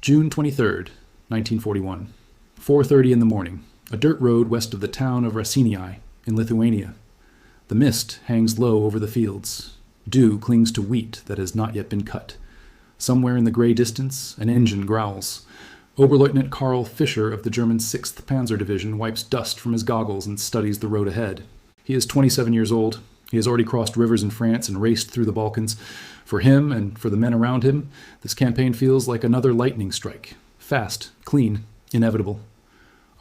June 23rd, 1941. 4:30 in the morning. A dirt road west of the town of Reshaped in Lithuania. The mist hangs low over the fields. Dew clings to wheat that has not yet been cut. Somewhere in the gray distance, an engine growls. Oberleutnant Karl Fischer of the German 6th Panzer Division wipes dust from his goggles and studies the road ahead. He is 27 years old. He has already crossed rivers in France and raced through the Balkans. For him and for the men around him, this campaign feels like another lightning strike. Fast, clean, inevitable.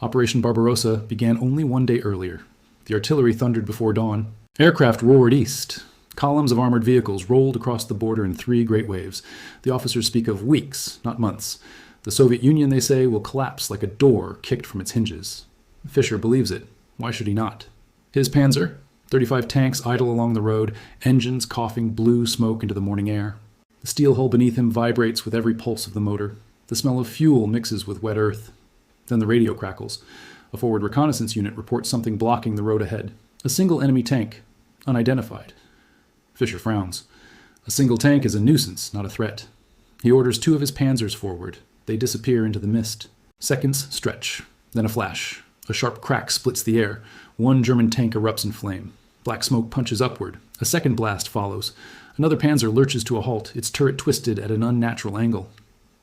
Operation Barbarossa began only one day earlier. The artillery thundered before dawn. Aircraft roared east. Columns of armored vehicles rolled across the border in 3 great waves. The officers speak of weeks, not months. The Soviet Union, they say, will collapse like a door kicked from its hinges. Fischer believes it. Why should he not? His panzer, 35 tanks idle along the road, engines coughing blue smoke into the morning air. The steel hull beneath him vibrates with every pulse of the motor. The smell of fuel mixes with wet earth. Then the radio crackles. A forward reconnaissance unit reports something blocking the road ahead. A single enemy tank, unidentified. Fischer frowns. A single tank is a nuisance, not a threat. He orders 2 of his panzers forward. They disappear into the mist. Seconds stretch. Then a flash. A sharp crack splits the air. One German tank erupts in flame. Black smoke punches upward. A second blast follows. Another panzer lurches to a halt, its turret twisted at an unnatural angle.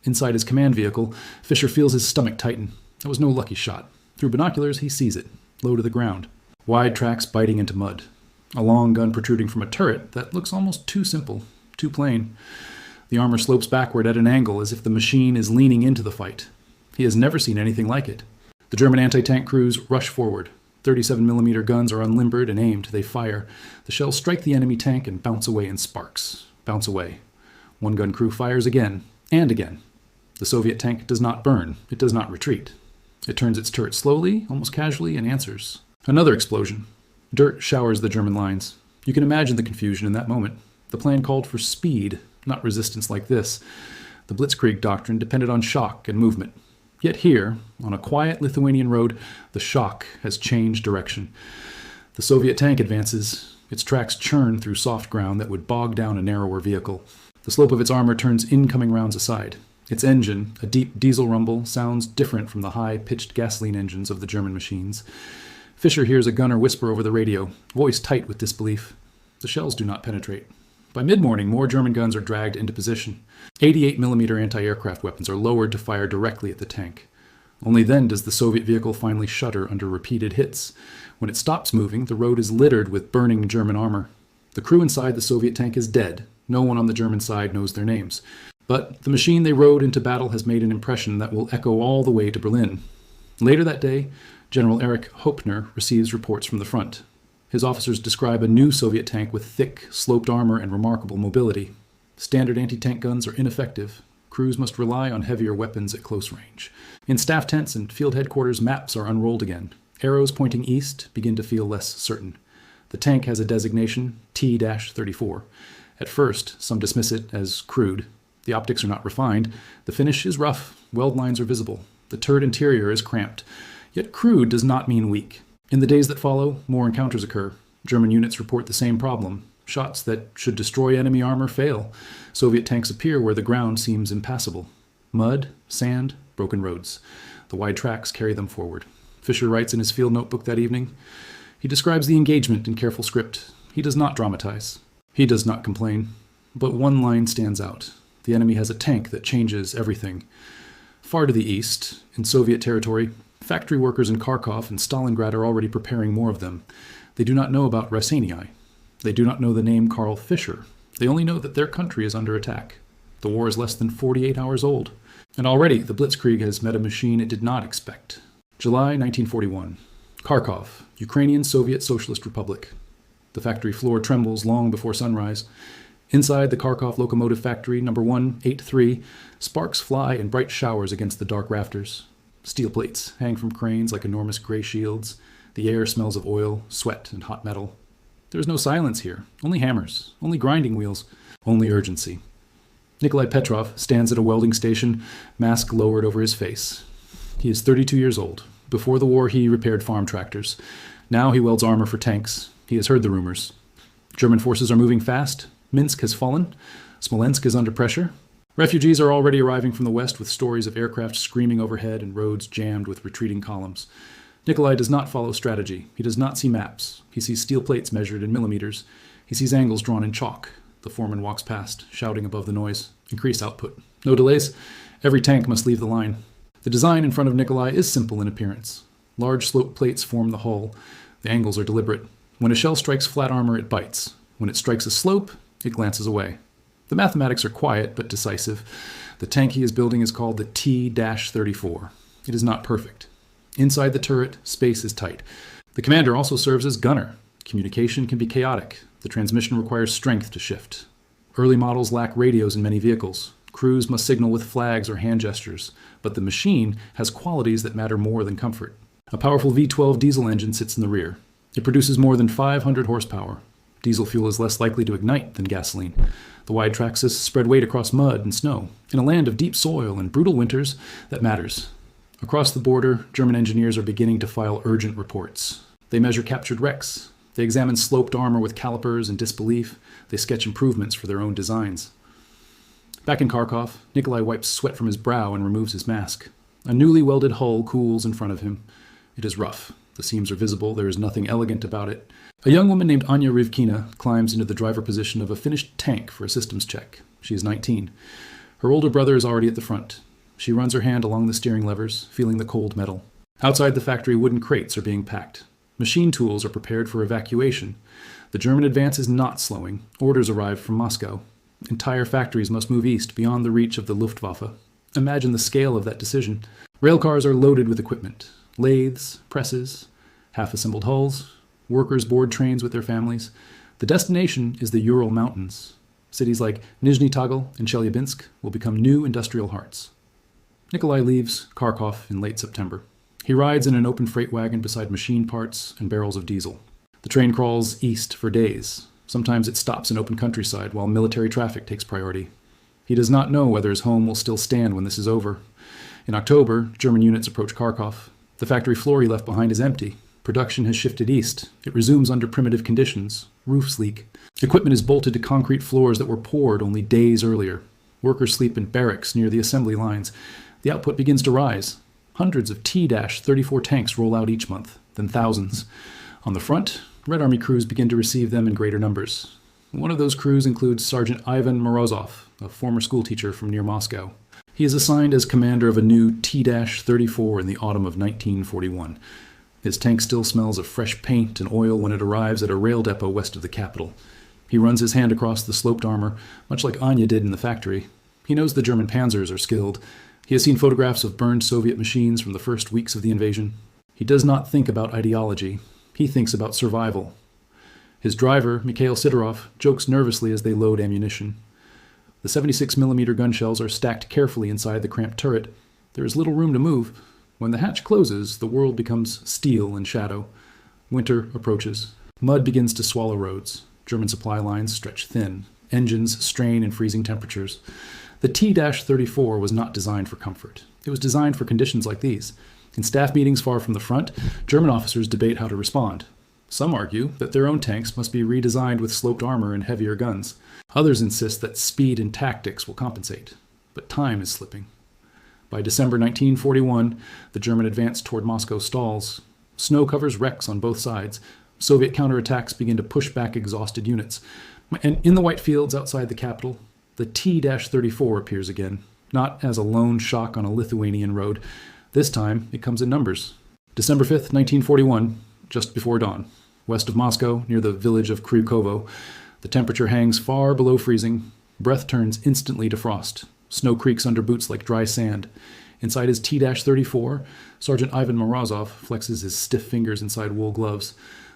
Inside his command vehicle, Fischer feels his stomach tighten. That was no lucky shot. Through binoculars, he sees it, low to the ground. Wide tracks biting into mud. A long gun protruding from a turret that looks almost too simple, too plain. The armor slopes backward at an angle as if the machine is leaning into the fight. He has never seen anything like it. The German anti-tank crews rush forward. 37mm guns are unlimbered and aimed. They fire. The shells strike the enemy tank and bounce away in sparks. Bounce away. One gun crew fires again and again. The Soviet tank does not burn. It does not retreat. It turns its turret slowly, almost casually, and answers. Another explosion. Dirt showers the German lines. You can imagine the confusion in that moment. The plan called for speed, not resistance like this. The Blitzkrieg doctrine depended on shock and movement. Yet here, on a quiet Lithuanian road, the shock has changed direction. The Soviet tank advances. Its tracks churn through soft ground that would bog down a narrower vehicle. The slope of its armor turns incoming rounds aside. Its engine, a deep diesel rumble, sounds different from the high-pitched gasoline engines of the German machines. Fischer hears a gunner whisper over the radio, voice tight with disbelief. The shells do not penetrate. By mid-morning, more German guns are dragged into position. 88mm anti-aircraft weapons are lowered to fire directly at the tank. Only then does the Soviet vehicle finally shudder under repeated hits. When it stops moving, the road is littered with burning German armor. The crew inside the Soviet tank is dead. No one on the German side knows their names. But the machine they rode into battle has made an impression that will echo all the way to Berlin. Later that day, General Erich Hoepner receives reports from the front. His officers describe a new Soviet tank with thick, sloped armor and remarkable mobility. Standard anti-tank guns are ineffective. Crews must rely on heavier weapons at close range. In staff tents and field headquarters, maps are unrolled again. Arrows pointing east begin to feel less certain. The tank has a designation, T-34. At first, some dismiss it as crude. The optics are not refined. The finish is rough. Weld lines are visible. The turret interior is cramped. Yet crude does not mean weak. In the days that follow, more encounters occur. German units report the same problem. Shots that should destroy enemy armor fail. Soviet tanks appear where the ground seems impassable. Mud, sand, broken roads. The wide tracks carry them forward. Fischer writes in his field notebook that evening. He describes the engagement in careful script. He does not dramatize. He does not complain. But one line stands out. The enemy has a tank that changes everything. Far to the east, in Soviet territory, factory workers in Kharkov and Stalingrad are already preparing more of them. They do not know about Reshaped. They do not know the name Karl Fischer. They only know that their country is under attack. The war is less than 48 hours old. And already the Blitzkrieg has met a machine it did not expect. July 1941. Kharkov, Ukrainian Soviet Socialist Republic. The factory floor trembles long before sunrise. Inside the Kharkov locomotive factory, number 183, sparks fly in bright showers against the dark rafters. Steel plates hang from cranes like enormous gray shields. The air smells of oil, sweat, and hot metal. There is no silence here, only hammers, only grinding wheels, only urgency. Nikolai Petrov stands at a welding station, mask lowered over his face. He is 32 years old. Before the war, he repaired farm tractors. Now he welds armor for tanks. He has heard the rumors. German forces are moving fast. Minsk has fallen. Smolensk is under pressure. Refugees are already arriving from the west with stories of aircraft screaming overhead and roads jammed with retreating columns. Nikolai does not follow strategy. He does not see maps. He sees steel plates measured in millimeters. He sees angles drawn in chalk. The foreman walks past, shouting above the noise. Increase output. No delays. Every tank must leave the line. The design in front of Nikolai is simple in appearance. Large slope plates form the hull. The angles are deliberate. When a shell strikes flat armor, it bites. When it strikes a slope, it glances away. The mathematics are quiet but decisive. The tank he is building is called the T-34. It is not perfect. Inside the turret, space is tight. The commander also serves as gunner. Communication can be chaotic. The transmission requires strength to shift. Early models lack radios in many vehicles. Crews must signal with flags or hand gestures, but the machine has qualities that matter more than comfort. A powerful V12 diesel engine sits in the rear. It produces more than 500 horsepower. Diesel fuel is less likely to ignite than gasoline. The wide tracks spread weight across mud and snow. In a land of deep soil and brutal winters, that matters. Across the border, German engineers are beginning to file urgent reports. They measure captured wrecks. They examine sloped armor with calipers and disbelief. They sketch improvements for their own designs. Back in Kharkov, Nikolai wipes sweat from his brow and removes his mask. A newly welded hull cools in front of him. It is rough. The seams are visible. There is nothing elegant about it. A young woman named Anya Rivkina climbs into the driver position of a finished tank for a systems check. She is 19. Her older brother is already at the front. She runs her hand along the steering levers, feeling the cold metal. Outside the factory, wooden crates are being packed. Machine tools are prepared for evacuation. The German advance is not slowing. Orders arrive from Moscow. Entire factories must move east, beyond the reach of the Luftwaffe. Imagine the scale of that decision. Railcars are loaded with equipment. Lathes, presses, half-assembled hulls. Workers board trains with their families. The destination is the Ural Mountains. Cities like Nizhny Tagil and Chelyabinsk will become new industrial hearts. Nikolai leaves Kharkov in late September. He rides in an open freight wagon beside machine parts and barrels of diesel. The train crawls east for days. Sometimes it stops in open countryside while military traffic takes priority. He does not know whether his home will still stand when this is over. In October, German units approach Kharkov. The factory floor he left behind is empty. Production has shifted east. It resumes under primitive conditions. Roofs leak. Equipment is bolted to concrete floors that were poured only days earlier. Workers sleep in barracks near the assembly lines. The output begins to rise. Hundreds of T-34 tanks roll out each month, then thousands. On the front, Red Army crews begin to receive them in greater numbers. One of those crews includes Sergeant Ivan Morozov, a former schoolteacher from near Moscow. He is assigned as commander of a new T-34 in the autumn of 1941. His tank still smells of fresh paint and oil when it arrives at a rail depot west of the capital. He runs his hand across the sloped armor, much like Anya did in the factory. He knows the German panzers are skilled. He has seen photographs of burned Soviet machines from the first weeks of the invasion. He does not think about ideology. He thinks about survival. His driver, Mikhail Sidorov, jokes nervously as they load ammunition. The 76mm gun shells are stacked carefully inside the cramped turret. There is little room to move. When the hatch closes, the world becomes steel and shadow. Winter approaches. Mud begins to swallow roads. German supply lines stretch thin. Engines strain in freezing temperatures. The T-34 was not designed for comfort. It was designed for conditions like these. In staff meetings far from the front, German officers debate how to respond. Some argue that their own tanks must be redesigned with sloped armor and heavier guns. Others insist that speed and tactics will compensate. But time is slipping. By December 1941, the German advance toward Moscow stalls. Snow covers wrecks on both sides. Soviet counterattacks begin to push back exhausted units. And in the white fields outside the capital, the T-34 appears again, not as a lone shock on a Lithuanian road. This time, it comes in numbers. December 5th, 1941, just before dawn. West of Moscow, near the village of Krukovo, the temperature hangs far below freezing. Breath turns instantly to frost. Snow creaks under boots like dry sand. Inside his T-34, Sergeant Ivan Morozov flexes his stiff fingers inside wool gloves.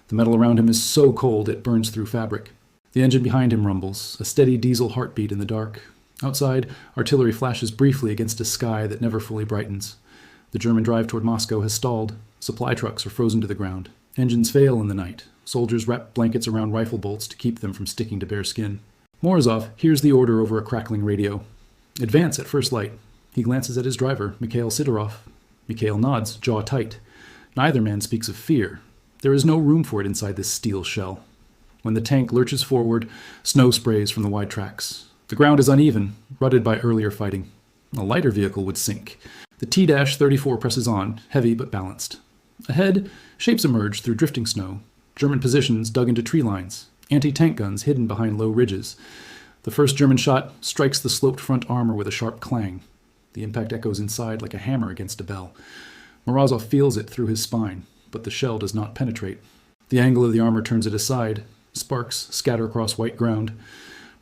The metal around him is so cold it burns through fabric. The engine behind him rumbles, a steady diesel heartbeat in the dark. Outside, artillery flashes briefly against a sky that never fully brightens. The German drive toward Moscow has stalled. Supply trucks are frozen to the ground. Engines fail in the night. Soldiers wrap blankets around rifle bolts to keep them from sticking to bare skin. Morozov hears the order over a crackling radio. Advance at first light. He glances at his driver, Mikhail Sidorov. Mikhail nods, jaw tight. Neither man speaks of fear. There is no room for it inside this steel shell. When the tank lurches forward, snow sprays from the wide tracks. The ground is uneven, rutted by earlier fighting. A lighter vehicle would sink. The T-34 presses on, heavy but balanced. Ahead, shapes emerge through drifting snow. German positions dug into tree lines. Anti-tank guns hidden behind low ridges. The first German shot strikes the sloped front armor with a sharp clang. The impact echoes inside like a hammer against a bell. Morozov feels it through his spine, but the shell does not penetrate. The angle of the armor turns it aside. Sparks scatter across white ground.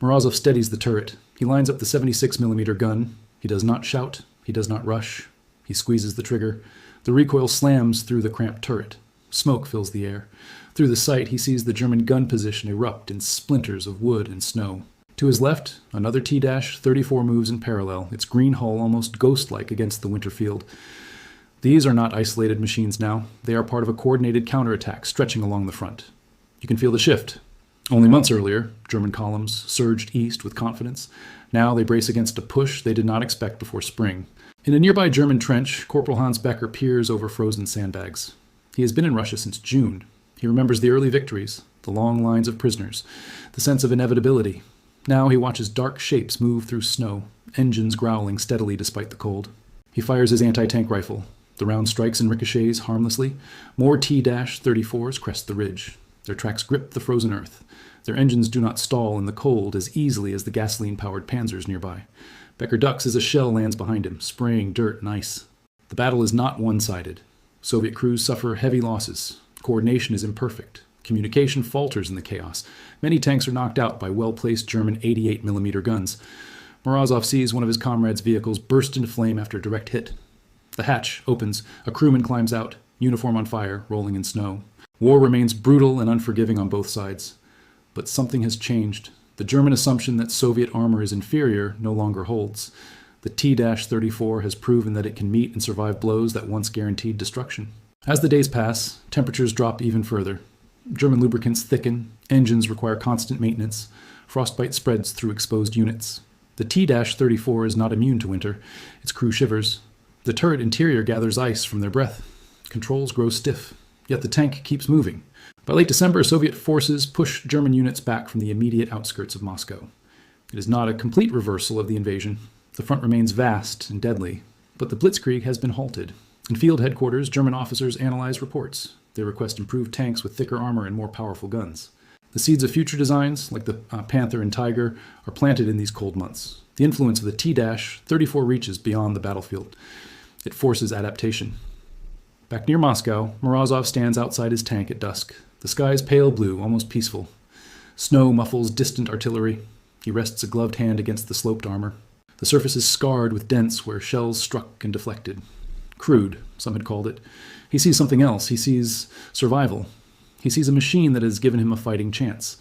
Morozov steadies the turret. He lines up the 76mm gun. He does not shout. He does not rush. He squeezes the trigger. The recoil slams through the cramped turret. Smoke fills the air. Through the sight, he sees the German gun position erupt in splinters of wood and snow. To his left, another T-34 moves in parallel, its green hull almost ghost-like against the winter field. These are not isolated machines now. They are part of a coordinated counterattack stretching along the front. You can feel the shift. Only months earlier, German columns surged east with confidence. Now they brace against a push they did not expect before spring. In a nearby German trench, Corporal Hans Becker peers over frozen sandbags. He has been in Russia since June. He remembers the early victories, the long lines of prisoners, the sense of inevitability. Now he watches dark shapes move through snow, engines growling steadily despite the cold. He fires his anti-tank rifle. The round strikes and ricochets harmlessly. More T-34s crest the ridge. Their tracks grip the frozen earth. Their engines do not stall in the cold as easily as the gasoline-powered panzers nearby. Becker ducks as a shell lands behind him, spraying dirt and ice. The battle is not one-sided. Soviet crews suffer heavy losses. Coordination is imperfect. Communication falters in the chaos. Many tanks are knocked out by well-placed German 88mm guns. Morozov sees one of his comrades' vehicles burst into flame after a direct hit. The hatch opens. A crewman climbs out, uniform on fire, rolling in snow. War remains brutal and unforgiving on both sides. But something has changed. The German assumption that Soviet armor is inferior no longer holds. The T-34 has proven that it can meet and survive blows that once guaranteed destruction. As the days pass, temperatures drop even further. German lubricants thicken, engines require constant maintenance, frostbite spreads through exposed units. The T-34 is not immune to winter. Its crew shivers. The turret interior gathers ice from their breath. Controls grow stiff, yet the tank keeps moving. By late December, Soviet forces push German units back from the immediate outskirts of Moscow. It is not a complete reversal of the invasion. The front remains vast and deadly, but the Blitzkrieg has been halted. In field headquarters, German officers analyze reports. They request improved tanks with thicker armor and more powerful guns. The seeds of future designs, like the Panther and Tiger, are planted in these cold months. The influence of the T-34 reaches beyond the battlefield. It forces adaptation. Back near Moscow, Morozov stands outside his tank at dusk. The sky is pale blue, almost peaceful. Snow muffles distant artillery. He rests a gloved hand against the sloped armor. The surface is scarred with dents where shells struck and deflected. Crude, some had called it. He sees something else. He sees survival. He sees a machine that has given him a fighting chance.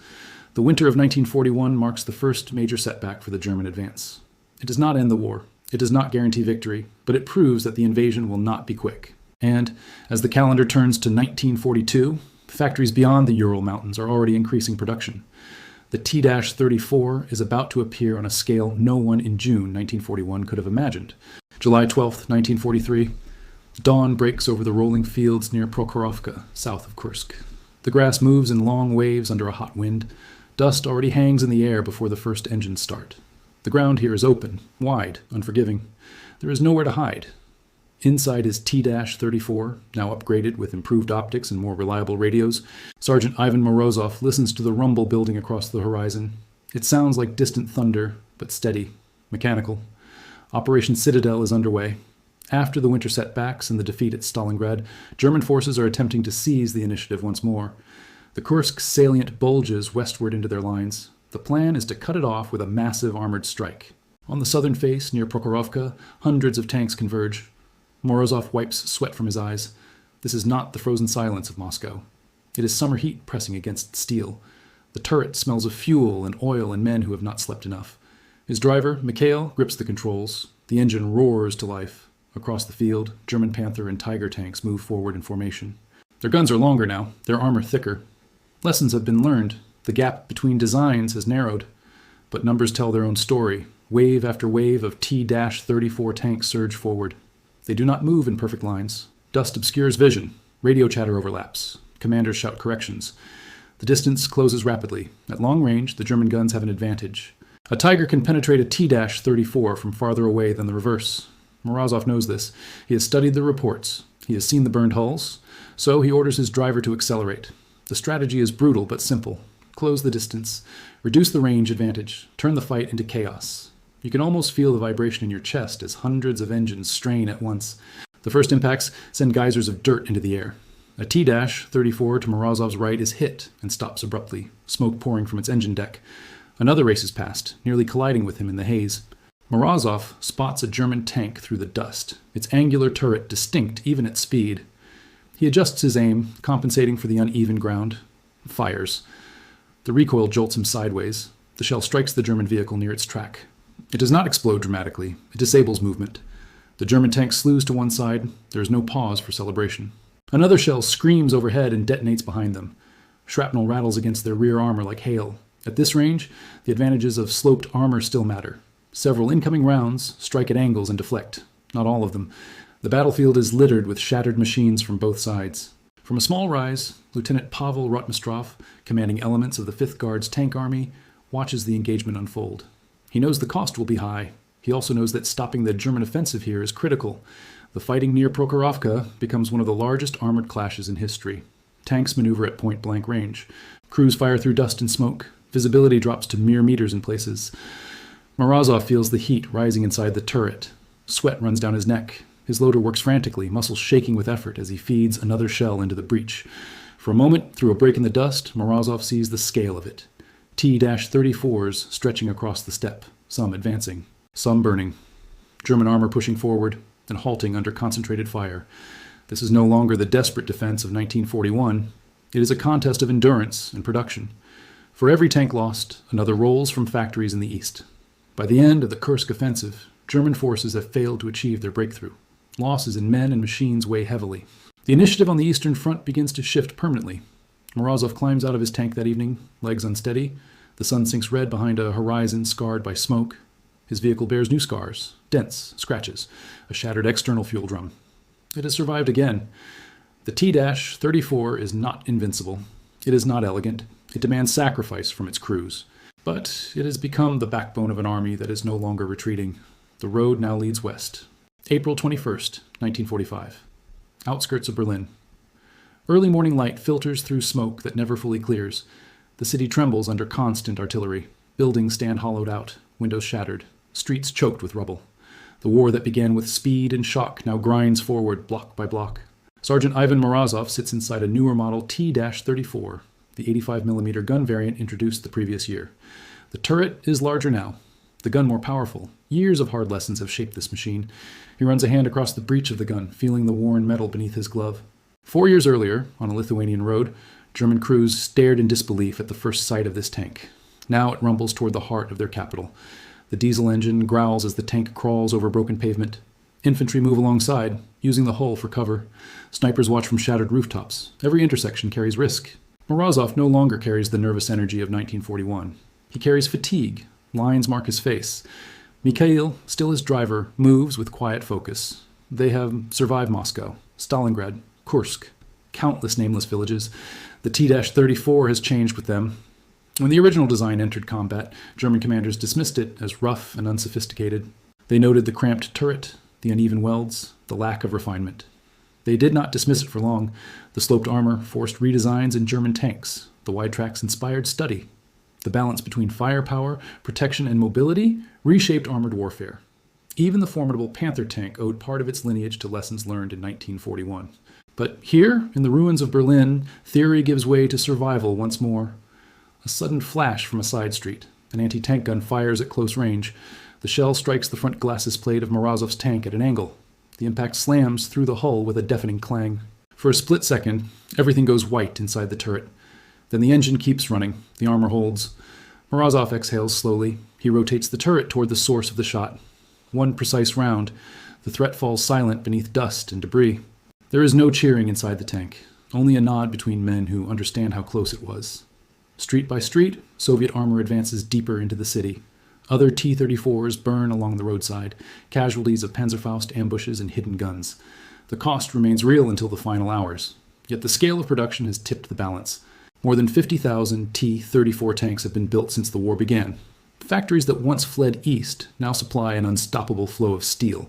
The winter of 1941 marks the first major setback for the German advance. It does not end the war. It does not guarantee victory, but it proves that the invasion will not be quick. And as the calendar turns to 1942, factories beyond the Ural Mountains are already increasing production. The T-34 is about to appear on a scale no one in June 1941 could have imagined. July 12, 1943, dawn breaks over the rolling fields near Prokhorovka, south of Kursk. The grass moves in long waves under a hot wind. Dust already hangs in the air before the first engines start. The ground here is open, wide, unforgiving. There is nowhere to hide. Inside his T-34, now upgraded with improved optics and more reliable radios, Sergeant Ivan Morozov listens to the rumble building across the horizon. It sounds like distant thunder, but steady, mechanical. Operation Citadel is underway. After the winter setbacks and the defeat at Stalingrad, German forces are attempting to seize the initiative once more. The Kursk salient bulges westward into their lines. The plan is to cut it off with a massive armored strike. On the southern face, near Prokhorovka, hundreds of tanks converge. Morozov wipes sweat from his eyes. This is not the frozen silence of Moscow. It is summer heat pressing against steel. The turret smells of fuel and oil and men who have not slept enough. His driver, Mikhail, grips the controls. The engine roars to life. Across the field, German Panther and Tiger tanks move forward in formation. Their guns are longer now, their armor thicker. Lessons have been learned. The gap between designs has narrowed. But numbers tell their own story. Wave after wave of T-34 tanks surge forward. They do not move in perfect lines. Dust obscures vision. Radio chatter overlaps. Commanders shout corrections. The distance closes rapidly. At long range, the German guns have an advantage. A Tiger can penetrate a T-34 from farther away than the reverse. Morozov knows this. He has studied the reports. He has seen the burned hulls. So he orders his driver to accelerate. The strategy is brutal but simple. Close the distance. Reduce the range advantage. Turn the fight into chaos. You can almost feel the vibration in your chest as hundreds of engines strain at once. The first impacts send geysers of dirt into the air. A T-34 to Morozov's right is hit and stops abruptly, smoke pouring from its engine deck. Another races past, nearly colliding with him in the haze. Morozov spots a German tank through the dust, its angular turret distinct even at speed. He adjusts his aim, compensating for the uneven ground. Fires. The recoil jolts him sideways. The shell strikes the German vehicle near its track. It does not explode dramatically. It disables movement. The German tank slews to one side. There is no pause for celebration. Another shell screams overhead and detonates behind them. Shrapnel rattles against their rear armor like hail. At this range, the advantages of sloped armor still matter. Several incoming rounds strike at angles and deflect. Not all of them. The battlefield is littered with shattered machines from both sides. From a small rise, Lieutenant Pavel Rotmistrov, commanding elements of the 5th Guards tank army, watches the engagement unfold. He knows the cost will be high. He also knows that stopping the German offensive here is critical. The fighting near Prokhorovka becomes one of the largest armored clashes in history. Tanks maneuver at point-blank range. Crews fire through dust and smoke. Visibility drops to mere meters in places. Morozov feels the heat rising inside the turret. Sweat runs down his neck. His loader works frantically, muscles shaking with effort as he feeds another shell into the breach. For a moment, through a break in the dust, Morozov sees the scale of it. T-34s stretching across the steppe, some advancing, some burning. German armor pushing forward and halting under concentrated fire. This is no longer the desperate defense of 1941. It is a contest of endurance and production. For every tank lost, another rolls from factories in the east. By the end of the Kursk offensive, German forces have failed to achieve their breakthrough. Losses in men and machines weigh heavily. The initiative on the Eastern Front begins to shift permanently. Morozov climbs out of his tank that evening, legs unsteady. The sun sinks red behind a horizon scarred by smoke. His vehicle bears new scars, dents, scratches, a shattered external fuel drum. It has survived again. The T-34 is not invincible. It is not elegant. It demands sacrifice from its crews. But it has become the backbone of an army that is no longer retreating. The road now leads west. April 21st, 1945. Outskirts of Berlin. Early morning light filters through smoke that never fully clears. The city trembles under constant artillery. Buildings stand hollowed out, windows shattered, streets choked with rubble. The war that began with speed and shock now grinds forward block by block. Sergeant Ivan Morozov sits inside a newer model T-34, the 85mm gun variant introduced the previous year. The turret is larger now, the gun more powerful. Years of hard lessons have shaped this machine. He runs a hand across the breech of the gun, feeling the worn metal beneath his glove. 4 years earlier, on a Lithuanian road, German crews stared in disbelief at the first sight of this tank. Now it rumbles toward the heart of their capital. The diesel engine growls as the tank crawls over broken pavement. Infantry move alongside, using the hull for cover. Snipers watch from shattered rooftops. Every intersection carries risk. Morozov no longer carries the nervous energy of 1941. He carries fatigue. Lines mark his face. Mikhail, still his driver, moves with quiet focus. They have survived Moscow, Stalingrad, Kursk, countless nameless villages. The T-34 has changed with them. When the original design entered combat, German commanders dismissed it as rough and unsophisticated. They noted the cramped turret, the uneven welds, the lack of refinement. They did not dismiss it for long. The sloped armor forced redesigns in German tanks. The wide tracks inspired study. The balance between firepower, protection, and mobility reshaped armored warfare. Even the formidable Panther tank owed part of its lineage to lessons learned in 1941. But here, in the ruins of Berlin, theory gives way to survival once more. A sudden flash from a side street. An anti-tank gun fires at close range. The shell strikes the front glacis plate of Morozov's tank at an angle. The impact slams through the hull with a deafening clang. For a split second, everything goes white inside the turret. Then the engine keeps running. The armor holds. Morozov exhales slowly. He rotates the turret toward the source of the shot. One precise round. The threat falls silent beneath dust and debris. There is no cheering inside the tank. Only a nod between men who understand how close it was. Street by street, Soviet armor advances deeper into the city. Other T-34s burn along the roadside, casualties of Panzerfaust ambushes and hidden guns. The cost remains real until the final hours. Yet the scale of production has tipped the balance. More than 50,000 T-34 tanks have been built since the war began. Factories that once fled east now supply an unstoppable flow of steel.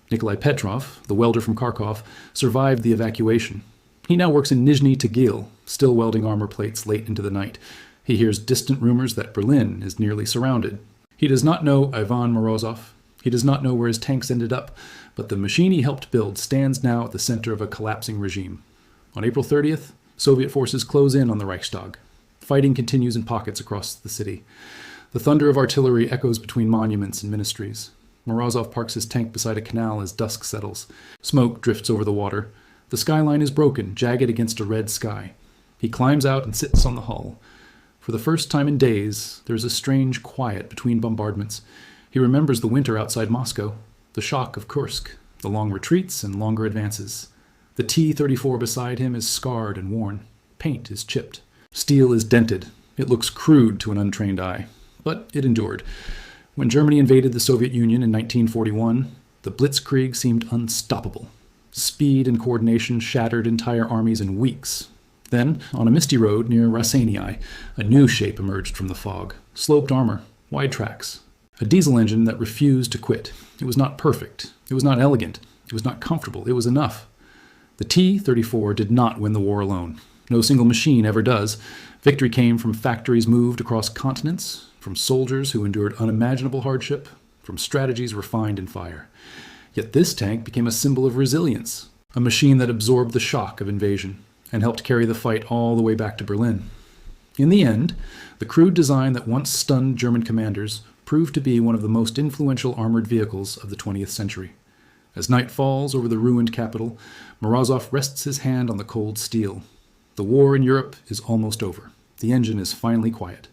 Nikolai Petrov, the welder from Kharkov, survived the evacuation. He now works in Nizhny Tagil, still welding armor plates late into the night. He hears distant rumors that Berlin is nearly surrounded. He does not know Ivan Morozov. He does not know where his tanks ended up, but the machine he helped build stands now at the center of a collapsing regime. On April 30th, Soviet forces close in on the Reichstag. Fighting continues in pockets across the city. The thunder of artillery echoes between monuments and ministries. Morozov parks his tank beside a canal as dusk settles. Smoke drifts over the water. The skyline is broken, jagged against a red sky. He climbs out and sits on the hull. For the first time in days, there is a strange quiet between bombardments. He remembers the winter outside Moscow, the shock of Kursk, the long retreats and longer advances. The T-34 beside him is scarred and worn. Paint is chipped. Steel is dented. It looks crude to an untrained eye, but it endured. When Germany invaded the Soviet Union in 1941, the Blitzkrieg seemed unstoppable. Speed and coordination shattered entire armies in weeks. Then, on a misty road near Rasenii, a new shape emerged from the fog. Sloped armor, wide tracks. A diesel engine that refused to quit. It was not perfect. It was not elegant. It was not comfortable. It was enough. The T-34 did not win the war alone. No single machine ever does. Victory came from factories moved across continents, from soldiers who endured unimaginable hardship, from strategies refined in fire. Yet this tank became a symbol of resilience, a machine that absorbed the shock of invasion and helped carry the fight all the way back to Berlin. In the end, the crude design that once stunned German commanders proved to be one of the most influential armored vehicles of the 20th century. As night falls over the ruined capital, Morozov rests his hand on the cold steel. The war in Europe is almost over. The engine is finally quiet.